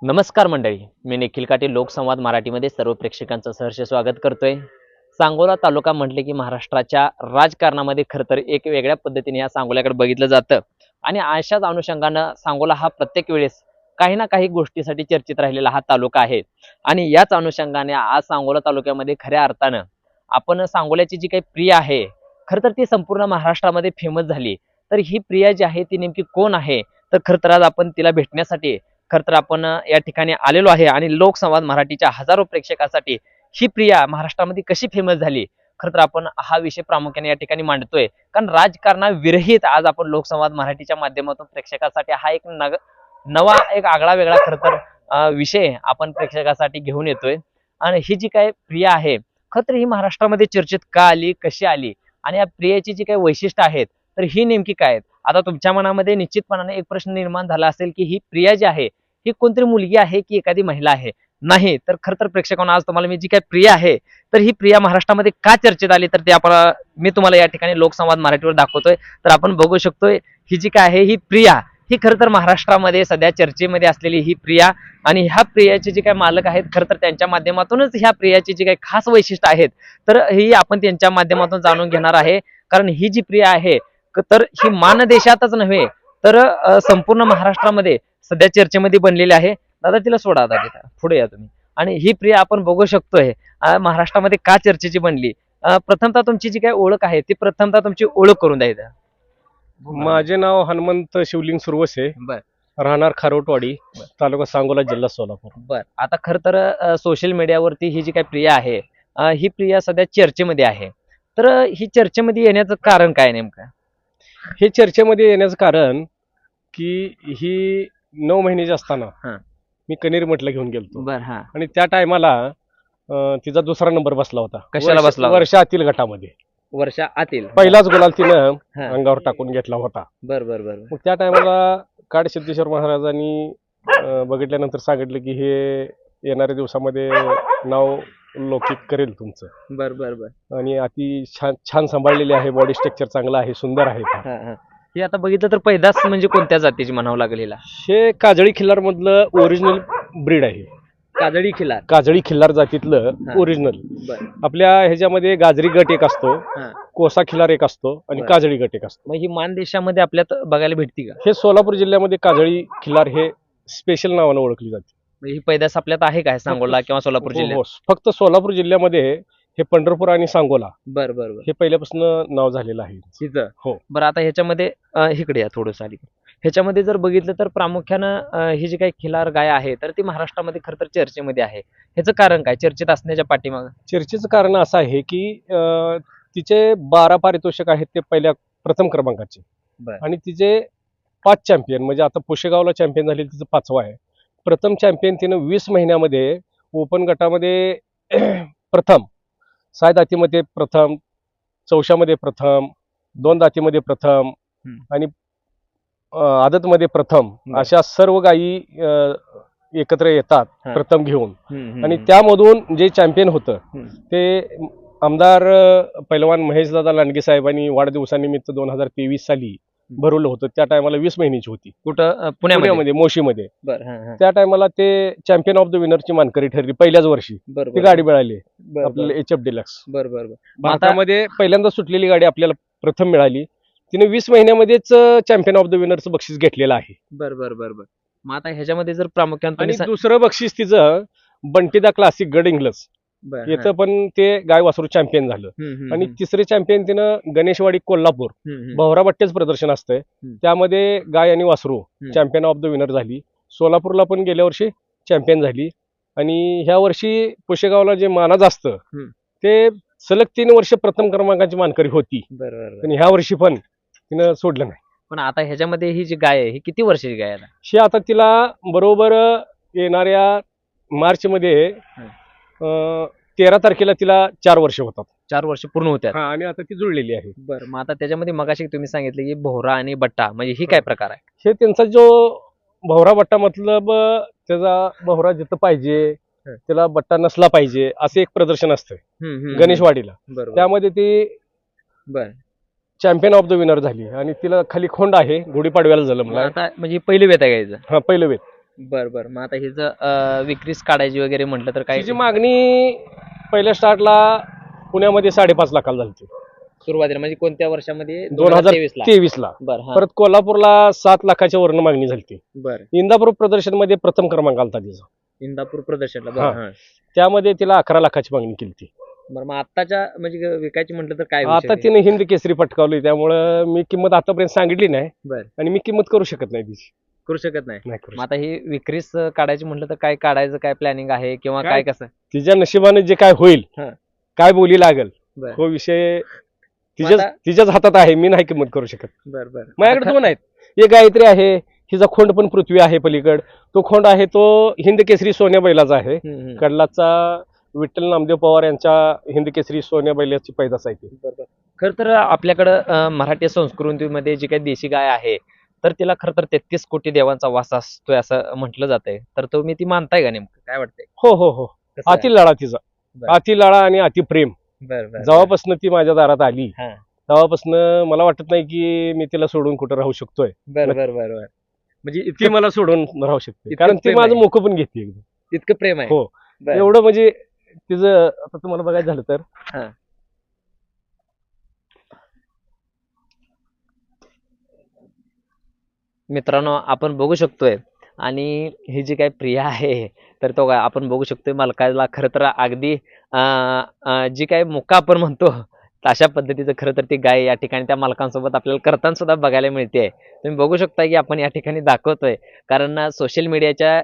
नमस्कार मंडळी, मी निखिल काटे लोकसंवाद मराठीमध्ये सर्व प्रेक्षकांचं सहर्ष स्वागत करतोय. सांगोला तालुका म्हटले की महाराष्ट्राच्या राजकारणामध्ये खरं तर एक वेगळ्या पद्धतीने या सांगोल्याकडे बघितलं जातं आणि अशाच अनुषंगानं सांगोला हा प्रत्येक वेळेस काही ना काही गोष्टीसाठी चर्चेत राहिलेला हा तालुका आहे. आणि याच अनुषंगाने आज सांगोला तालुक्यामध्ये खऱ्या अर्थानं आपण सांगोल्याची जी काही प्रिया आहे, खरं तर ती संपूर्ण महाराष्ट्रामध्ये फेमस झाली. तर ही प्रिया जी आहे ती नेमकी कोण आहे, तर खरं तर आज आपण तिला भेटण्यासाठी खरं तर आपण या ठिकाणी आलेलो आहे आणि लोकसंवाद मराठीच्या हजारो प्रेक्षकासाठी ही प्रिया महाराष्ट्रामध्ये कशी फेमस झाली, खरं तर आपण हा विषय प्रामुख्याने या ठिकाणी मांडतोय. कारण राजकारणाविरहित आज आपण लोकसंवाद मराठीच्या माध्यमातून प्रेक्षकासाठी हा एक नवा एक आगळा वेगळा खरं तर विषय आपण प्रेक्षकासाठी घेऊन येतोय. आणि ही जी काय प्रिया आहे, खरं तर ही महाराष्ट्रामध्ये चर्चेत का आली, कशी आली आणि या प्रियेची जी काही वैशिष्ट्य आहेत, तर ही नेमकी काय आहेत? आता तुमच्या मनामध्ये निश्चितपणाने एक प्रश्न निर्माण झाला असेल की ही प्रिया जी आहे ही कोणतरी मुलगी आहे की एखादी महिला आहे. नाही तर खरं तर प्रेक्षकांना आज तुम्हाला मी जी काही प्रिया आहे, तर ही प्रिया महाराष्ट्रामध्ये का चर्चेत आली, तर ते आपण मी तुम्हाला या ठिकाणी लोकसंवाद मराठीवर दाखवतोय. तर आपण बघू शकतोय ही जी काय आहे ही प्रिया, ही खरं तर महाराष्ट्रामध्ये सध्या चर्चेमध्ये असलेली ही प्रिया. आणि ह्या प्रियाचे जे काही मालक आहेत, खरं तर त्यांच्या माध्यमातूनच ह्या प्रियाची जी काही खास वैशिष्ट्य आहेत, तर ही आपण त्यांच्या माध्यमातून जाणून घेणार आहे. कारण ही जी प्रिया आहे, तर ही मानदेशातच नव्हे तर संपूर्ण महाराष्ट्रामध्ये सध्या चर्चेमध्ये बनलेली आहे. दादा तिला सोडा, आता तिथं पुढे या तुम्ही. आणि ही प्रिया आपण बघू शकतोय महाराष्ट्रामध्ये का चर्चेची बनली. प्रथमतः तुमची जी काही ओळख आहे ती प्रथमतः तुमची ओळख करून द्या इथं. माझे नाव हनुमंत शिवलिंग सुरवसे, बर राहणार खारोटवाडी, तालुका सांगोला, जिल्हा सोलापूर. बर आता खर तर सोशल मीडियावरती ही जी काही प्रिया आहे, ही प्रिया सध्या चर्चेमध्ये आहे. तर ही चर्चेमध्ये येण्याचं कारण काय नेमकं? हे चर्चेमध्ये येण्याचं कारण की ही 9 महिन्याची असताना हा. मी कनेरी मठला घेऊन गेलतो बर हा. आणि त्या टायमाला तिचा दुसरा नंबर बसला होता. कशाला बसला होता? वर्षा आतील गटामध्ये वर्षा आतील पहिलाच गुलाल तिनं हा. अंगावर टाकून घेतला होता. बर बर बर मग त्या टायमाला काडसिद्धेश्वर महाराजांनी बघितल्यानंतर सांगितलं की हे येणाऱ्या दिवसामध्ये नाव लौकिक करेल तुमचं, बर बर बर. आणि अति छान छान सांभाळलेली आहे. बॉडी स्ट्रक्चर चांगलं आहे, सुंदर आहे फार. हा हा. हे आता बघितलं तर पैदास म्हणजे कोणत्या जातीची म्हणावं लागेल हिला? हे काजळी खिल्लार मधलं ओरिजिनल ब्रीड आहे. काजळी खिलार. काजळी खिल्लार जातीतलं हा. ओरिजिनल. बर. आपल्या ह्याच्यामध्ये गाजरी गट एक असतो, हा. कोसा खिल्लार एक असतो आणि बरं. काजळी गट एक असतो. मग ही मानदेशामध्ये आपल्यात बघायला भेटती का? हे सोलापूर जिल्ह्यामध्ये काजळी खिल्लार हे स्पेशल नावानं ओळखली जाते. म्हणजे ही पैदास आपल्यात आहे काय सांगोला किंवा सोलापूर हो, जिल्ह्यात? हो. फक्त सोलापूर जिल्ह्यामध्ये हे पंढरपूर आणि सांगोला बर बर बर. हे पहिल्यापासून नाव झालेलं आहे. तिथं हो. बरं आता ह्याच्यामध्ये इकडे या थोडंसं आली. ह्याच्यामध्ये जर बघितलं तर प्रामुख्यानं ही जी काही खिलार गाय आहे तर ती महाराष्ट्रामध्ये खरं तर चर्चेमध्ये आहे. ह्याचं कारण काय चर्चेत असण्याच्या पाठीमागं? चर्चेचं कारण असं आहे की तिचे 12 पारितोषिक आहेत ते प्रथम क्रमांकाचे, बरं. आणि तिचे 5 चॅम्पियन, म्हणजे आता पुशेगावला चॅम्पियन झाले तिचं 5वं आहे. प्रथम चॅम्पियन तिनं 20 महिन्यामध्ये ओपन गटामध्ये प्रथम, 6 दातीमध्ये प्रथम, 4मध्ये प्रथम, 2 दातीमध्ये प्रथम आणि आदतमध्ये प्रथम, बरं. अशा सर्व गायी एकत्र येतात हा. प्रथम घेऊन. आणि आणि त्यामधून जे चॅम्पियन होतं हम्म. ते आमदार पैलवान महेशदादा लांडगे साहेबांनी वाढदिवसानिमित्त 2023 साली भरवलं होतं. त्या टायमाला 20 महिन्याची होती, कुठं पुण्यामध्ये? पुण्यामध्ये मोशीमध्ये. बरं हा हा. त्या टायमाला ते चॅम्पियन ऑफ द विनरची मानकरी ठरली पहिल्याच वर्षी. बरं ती बरं. गाडी मिळाली बरं आपल्याला बरं. HF deluxe. बरं बरं बरं. मग आता भारतामध्ये पहिल्यांदा सुटलेली गाडी आपल्याला प्रथम मिळाली. तिने 20 महिन्यामध्येच चॅम्पियन ऑफ द विनरचं बक्षीस घेतलेलं आहे. बरं बरं बरं बरं. मग आता ह्याच्यामध्ये जर प्रामुख्याने आणि तुम्ही दुसरं बक्षीस तिचं बंटीदा क्लासिक गड इंग्लज बरं, हा. याचं पण ते गाय वासरू चॅम्पियन झालं. आणि तिसरे चॅम्पियन तिनं गणेशवाडी कोल्हापूर भवराबट्टेच प्रदर्शन असतंय, त्यामध्ये गाय आणि वासरू चॅम्पियन ऑफ द विनर झाली. सोलापूरला पण गेल्या वर्षी चॅम्पियन झाली. आणि ह्या वर्षी पुशेगावला जे मानाज असतं ते सलग 3 वर्ष प्रथम क्रमांकाची मानकरी होती. बरोबर. आणि ह्या वर्षी पण तिनं सोडलं नाही. पण आता ह्याच्यामध्ये ही जी गाय आहे ही किती वर्षाची गाय आहे आता? ही आता तिला बरोबर येणाऱ्या मार्च मध्ये 13 तारखेला तिला 4 वर्ष होतात. 4 वर्ष पूर्ण होत्यात. हा, आणि आता ती जुळलेली आहे. बरं. मग आता त्याच्यामध्ये मगाशी तुम्ही सांगितलं की भोवरा आणि बट्टा, म्हणजे ही काय प्रकार आहे? हे त्यांचा जो भवरा बट्टा मतलब त्याचा भवरा जिथं पाहिजे त्याला बट्टा नसला पाहिजे असं एक प्रदर्शन असतं गणेशवाडीला. बरोबर. त्यामध्ये ती बरं. चॅम्पियन ऑफ द विनर झाली. आणि तिला खाली खोंड आहे, गुढीपाडव्याला झालं मग मला. आता म्हणजे पहिली वेत आहे गायचं? हा, पहिलं वेत. बर बर. मग आता हिचं विक्रीस काढायची वगैरे म्हटलं तर काय तिची मागणी पहिल्या स्टार्टला पुण्यामध्ये 5.5 लाखाला झाली सुरुवातीला म्हणजे कोणत्या वर्षामध्ये 2023 2023 ला? ला. बर हा. परत कोल्हापूरला 7 लाखाच्या वरनं मागणी झाली. बर. इंदापूर प्रदर्शन मध्ये प्रथम क्रमांक आलता तिचा. इंदापूर प्रदर्शनला. हा. बर हा. त्यामध्ये तिला 11 लाखाची मागणी केली होती. बरं मग आत्ताच्या म्हणजे विकायची म्हटलं तर काय आता विषय? तिने हिंद केसरी पटकावली, त्यामुळं मी किंमत आतापर्यंत सांगितली नाही बर. आणि मी किंमत करू शकत नाही तिची. करू शकत नाही. नाही करू मग आता ही विक्रीस काढायची म्हटलं तर काय काढायचं काय प्लॅनिंग आहे किंवा काय? काय कसं? तिच्या नशिबाने जे काय होईल, हा. काय बोली लागल, बर तो विषय मग आता- तिच्याच हातात आहे. मी नाही किंमत करू शकत. बर बर. माझ्याकडे 2 आहेत. एक गायत्री आहे, हिचा खोंड पण पृथ्वी आहे पलीकड. तो खोंड आहे तो हिंद केसरी सोन्या बैलाचा आहे. कडलाचा विठ्ठल नामदेव पवार यांच्या हिंद केसरी सोन्या बैलाची पैदास आहे ती. खर तर आपल्याकडं मराठी संस्कृतीमध्ये जी काही देशी गाय आहे तर तिला खर तर 33 कोटी देवांचा वास असतोय असं म्हटलं जातंय. तर तुम्ही ती मानताय का नेमकं? काय वाटतंय? हो हो हो. कसं आहे? अति लाळा तिचा. बरं. अति लाळा आणि अति प्रेम. बर बर. जेव्हापासून ती माझ्या दारात आली हा. तेव्हापासून मला वाटत नाही की मी तिला सोडून कुठं राहू शकतोय. बर बर बर बर. म्हणजे ती इतकं मला सोडून राहू शकते, इतकं कारण ती प्रेम माझं आहे. मोकं पण घेते एकदम. इतकं प्रेम आहे. हो. बर. एवढं म्हणजे तिचं आता तुम्हाला बघायचं झालं तर हा. मित्रांनो आपण बघू शकतोय आणि ही जी काही प्रिया आहे तर तो काय आपण बघू शकतोय मालकाला खरं तर अगदी जी काही मुका आपण म्हणतो अशा पद्धतीचं खरं तर ती गाय या ठिकाणी त्या मालकांसोबत आपल्याला करताना सुद्धा बघायला मिळते. तुम्ही बघू शकता की आपण या ठिकाणी दाखवतोय कारण सोशल मीडियाच्या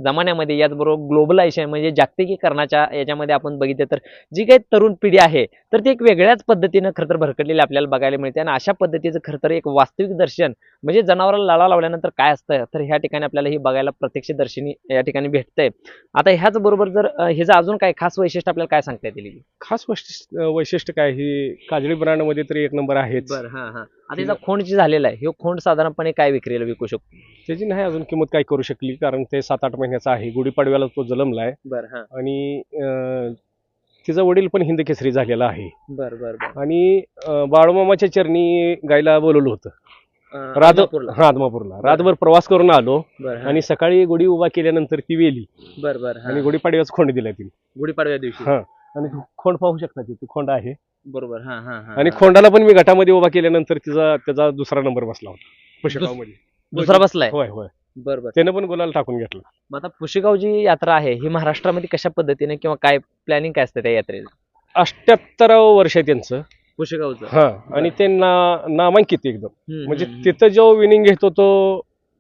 जमान्यामध्ये याचबरोबर ग्लोबलायझेशन म्हणजे जागतिकीकरणाच्या याच्यामध्ये आपण बघितलं तर जी काही तरुण पिढी आहे तर ती एक वेगळ्याच पद्धतीनं खरं तर भरकटलेली आपल्याला बघायला मिळते आणि अशा पद्धतीचं खरं तर एक वास्तविक दर्शन म्हणजे जनावराला लळा लावल्यानंतर काय असतं तर ह्या ठिकाणी आपल्याला ही बघायला प्रत्यक्षदर्शिनी या ठिकाणी भेटतंय. आता ह्याच बरोबर जर ह्याचं अजून काय खास वैशिष्ट्य आपल्याला काय सांगता येतील? खास वैशिष्ट्य काय, ही काजळी ब्रँड मध्ये तरी 1 नंबर आहेच. बरं हा हा. आता याचा खोंड जी झालेला आहे हे खोंड साधारणपणे काय विक्रीला विकू शकतो? त्याची नाही अजून किंमत काय करू शकली, कारण ते 7-8 महिन्याचा आहे. गुढीपाडव्याला तो जन्मलाय बरं हा. आणि तिचा वडील पण हिंद केसरी झालेला आहे. बर बर बर. आणि बाळूमामाच्या चरणी गायला बोलवलं होतं आदमापूरला. आदमापूरला. रातभर प्रवास करून आलो बरं हा. आणि सकाळी गुढी उभा केल्यानंतर ती वेली बर बर हा. आणि गुढीपाडव्याचा खोंड दिला तिने. गुढीपाडव्या दिवशी. हा. आणि खोंड पाहू शकता तिथे खोंड आहे. बरोबर हा हा हा. आणि खोंडाला पण मी गटामध्ये उभा केल्यानंतर त्याचा दुसरा नंबर बसला होता पुशेगावमध्ये. दुसरा बसलाय. होय होय. बर बर. त्यानं पण गुलाल टाकून घेतला. मग आता पुशेगाव जी यात्रा आहे ही महाराष्ट्रामध्ये कशा पद्धतीने किंवा काय प्लॅनिंग काय असतं त्या यात्रेचं? 78वं वर्ष आहे त्यांचं. पुशेगावचं. हा. आणि ते नामांकित एकदम म्हणजे हम्म. तिथं जो विनिंग घेतो तो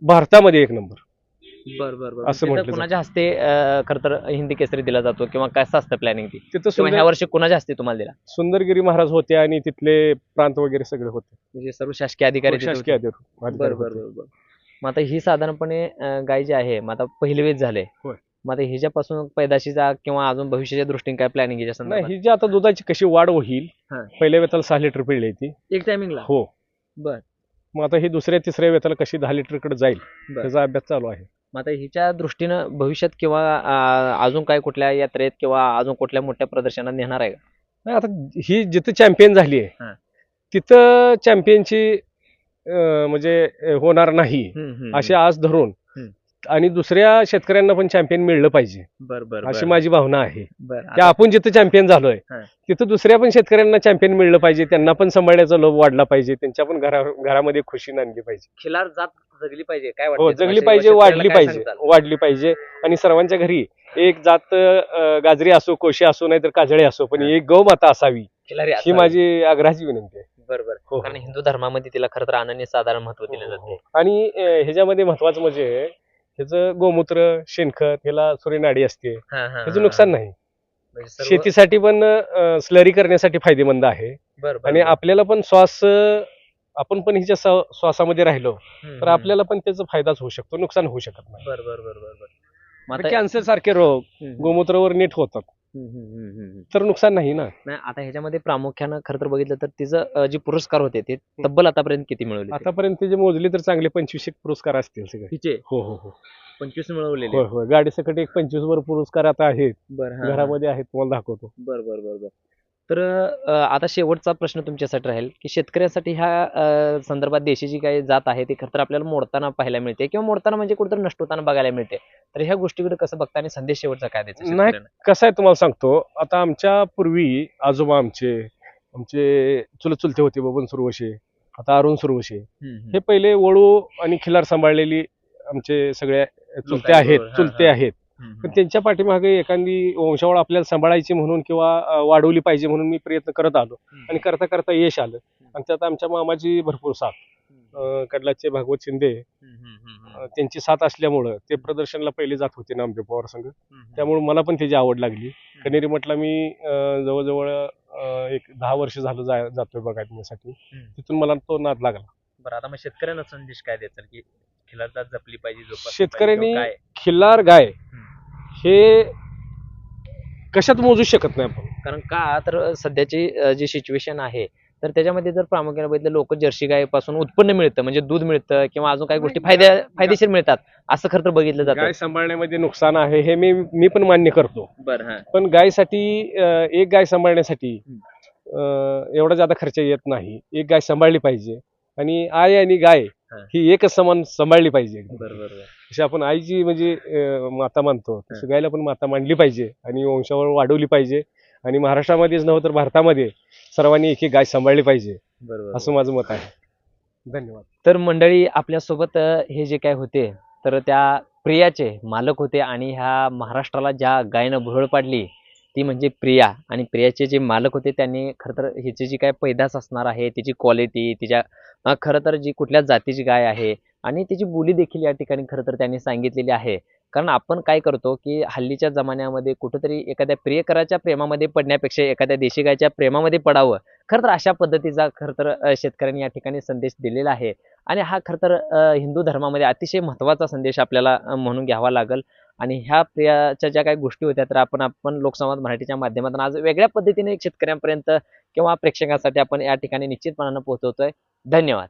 भारतामध्ये 1 नंबर. बर बर बर. असं तिथं म्हटलं कुणाच्या हस्ते खरं तर हिंदी केसरी दिला जातो किंवा कसं असतं प्लॅनिंग ती तिथं किंवा ह्या वर्षी कुणाच्या हस्ते तुम्हाला दिला? सुंदरगिरी महाराज होते आणि तिथले प्रांत वगैरे सगळे होते. म्हणजे सर्व शासकीय अधिकारी तिथे शासकीय होते? अधिकारी बर बर होते. बर बर. मग आता ही साधारणपणे गाय जी आहे मग आता पहिली वेळ झाले. होय. मग आता हिच्यापासून पैदाशीचा किंवा अजून भविष्याच्या दृष्टीने काय प्लॅनिंग याच्या नाही, संदर्भात? ही जी आता दुधाची कशी वाढ होईल, हा. पहिल्या वेताला 6 लिटर पिळली ती. एक टायमिंगला? हो. बर मग आता ही दुसऱ्या तिसऱ्या वेताला कशी 10 लिटर कडे जाईल बर. त्याचा अभ्यास चालू आहे. मग आता हिच्या दृष्टीनं भविष्यात किंवा अजून काय कुठल्या यात्रेत किंवा अजून कुठल्या मोठ्या प्रदर्शनात नेणार आहे का? नाही, आता ही जिथं चॅम्पियन झाली हा. आहे तिथं चॅम्पियनची म्हणजे होणार नाही अशी आस धरून आणि दुसऱ्या शेतकऱ्यांना पण चॅम्पियन मिळलं पाहिजे बर बर अशी माझी भावना आहे. बर. की आपण जिथं चॅम्पियन झालोय हा. तिथं दुसऱ्या पण शेतकऱ्यांना चॅम्पियन मिळलं पाहिजे, त्यांना पण सांभाळण्याचा लोभ वाढला पाहिजे, त्यांच्या पण घरामध्ये खुशी आणली पाहिजे. खिलार जात जगली पाहिजे काय हो, वाटतं? जगली पाहिजे, वाढली पाहिजे आणि सर्वांच्या घरी एक जात गाजरी असो, कोशी असो, नाहीतर काजळे असो, पण एक गौमाता असावी खिलारी ही माझी आग्रहाची विनंती आहे. बरोबर. हो. कारण हिंदू धर्मामध्ये तिला खरं तर अनन्य साधारण महत्व दिलं जाते. आणि ह्याच्यामध्ये महत्वाचं म्हणजे ह्याचं गोमूत्र, शेणखत ह्याला सूर्यनाडी असते, ह्याचं नुकसान नाही. शेतीसाठी पण स्लरी करण्यासाठी फायदेमंद आहे आणि आपल्याला पण आपण पण हिच्या श्वासामध्ये राहिलो तर आपल्याला पण त्याचा फायदाच होऊ शकतो, नुकसान होऊ शकत नाही. बरोबर. कॅन्सर सारखे रोग गोमूत्रावर नीट होतात तर नुकसान नाही ना. नाही आता ह्याच्यामध्ये प्रामुख्यानं खरं तर बघितलं तर तिचं जे पुरस्कार होते ते तब्बल आतापर्यंत किती मिळवले? आतापर्यंत जे मोजले तर चांगले 25 पुरस्कार असतील सगळे तिचे. हो हो हो. 25 मिळवलेले. होय होय. गाडी सकट एक 25 वर पुरस्कार आता आहेत बरं. घरामध्ये आहेत, तुम्हाला दाखवतो. बर. तर आता शेवटचा प्रश्न तुमच्यासाठी राहील की शेतकऱ्यासाठी ह्या संदर्भात देशी जी काही जात आहे ती खरं तर आपल्याला मोडताना पाहायला मिळते किंवा मोडताना म्हणजे कुठेतरी नष्ट होताना बघायला मिळते. तर ह्या गोष्टीकडे कसं बघता आणि संदेश शेवटचा काय द्यायचा नाही, शेतकऱ्यांना? कसं आहे तुम्हाला सांगतो, आता आमच्या पूर्वी आजोबा आमचे आमचे चुलते होते बबन सुरवशे, आता अरुण सुरवशे, हे पहिले वळू आणि खिलार सांभाळलेली आमचे सगळे चुलते आहेत, चुलते आहेत. पण त्यांच्या पाठीमागे एखादी वंशावळ आपल्याला सांभाळायची म्हणून किंवा वाढवली पाहिजे म्हणून मी प्रयत्न करत आलो आणि करता करता यश आलं. आणि त्यात आमच्या मामाची भरपूर साथ, कडलाचे भागवत शिंदे, त्यांची साथ असल्यामुळं ते प्रदर्शनला पहिले जात होते नामदेव पवार संघ. त्यामुळे मला पण त्याची आवड लागली. कनेरी मठला मी जवळजवळ एक 10 वर्ष झालं जातोय बघण्यासाठी. तिथून मला तो नाद लागला. बरं, आता मग शेतकऱ्यांना संदेश काय द्यायचा की खिलार जात जपली पाहिजे, जोपासली पाहिजे शेतकऱ्यांनी किंवा काय? खिल्लार गाय हे कशात मोजू शकत नाही आपण. कारण का तर सध्याची जी सिच्युएशन आहे तर त्याच्यामध्ये जर प्रामुख्याने बघितलं लोक जर्सी गायपासून उत्पन्न मिळतं म्हणजे दूध मिळतं किंवा अजून काही गोष्टी फायदेशीर मिळतात असं खरं तर बघितलं जातं. गाय सांभाळण्यामध्ये नुकसान आहे हे मी पण मान्य करतो. बरं, पण गायसाठी एक गाय सांभाळण्यासाठी एवढा जादा खर्च येत नाही. एक गाय सांभाळली पाहिजे आणि आई आणि गाय ही एकच समान सांभाळली पाहिजे. बरोबर. जशी आपण आईची म्हणजे माता मानतो तशी गायला पण माता मानली पाहिजे आणि वंशावळ वाढवली पाहिजे. आणि महाराष्ट्रामध्येच नव्हे तर भारतामध्ये सर्वांनी एक एक गाय सांभाळली पाहिजे, बरोबर असं माझं मत आहे. धन्यवाद. तर मंडळी आपल्यासोबत हे जे काय होते तर त्या प्रियाचे मालक होते आणि ह्या महाराष्ट्राला ज्या गायनं भुरळ पाडली ती म्हणजे प्रिया. आणि प्रियाचे जे मालक होते त्यांनी खरं तर हिची जी काय पैदास असणार आहे तिची क्वालिटी तिच्या खरं तर जी कुठल्या जातीची गाय आहे आणि तिची बोली देखील या ठिकाणी खरं तर त्यांनी सांगितलेली आहे. कारण आपण काय करतो की हल्लीच्या जमान्यामध्ये कुठंतरी एखाद्या प्रियकराच्या प्रेमामध्ये पडण्यापेक्षा एखाद्या देशी गायच्या प्रेमामध्ये पडावं. खरं तर अशा पद्धतीचा खरं तर शेतकऱ्यांनी या ठिकाणी संदेश दिलेला आहे. आणि हा खरं तर हिंदू धर्मामध्ये अतिशय महत्त्वाचा संदेश आपल्याला म्हणून घ्यावा लागेल. आणि ह्या प्रियाच्या ज्या काही गोष्टी होत्या तर आपण लोकसंवाद मराठीच्या माध्यमातून आज वेगळ्या पद्धतीने शेतकऱ्यांपर्यंत किंवा प्रेक्षकांसाठी आपण या ठिकाणी निश्चितपणानं पोहोचवतोय. धन्यवाद.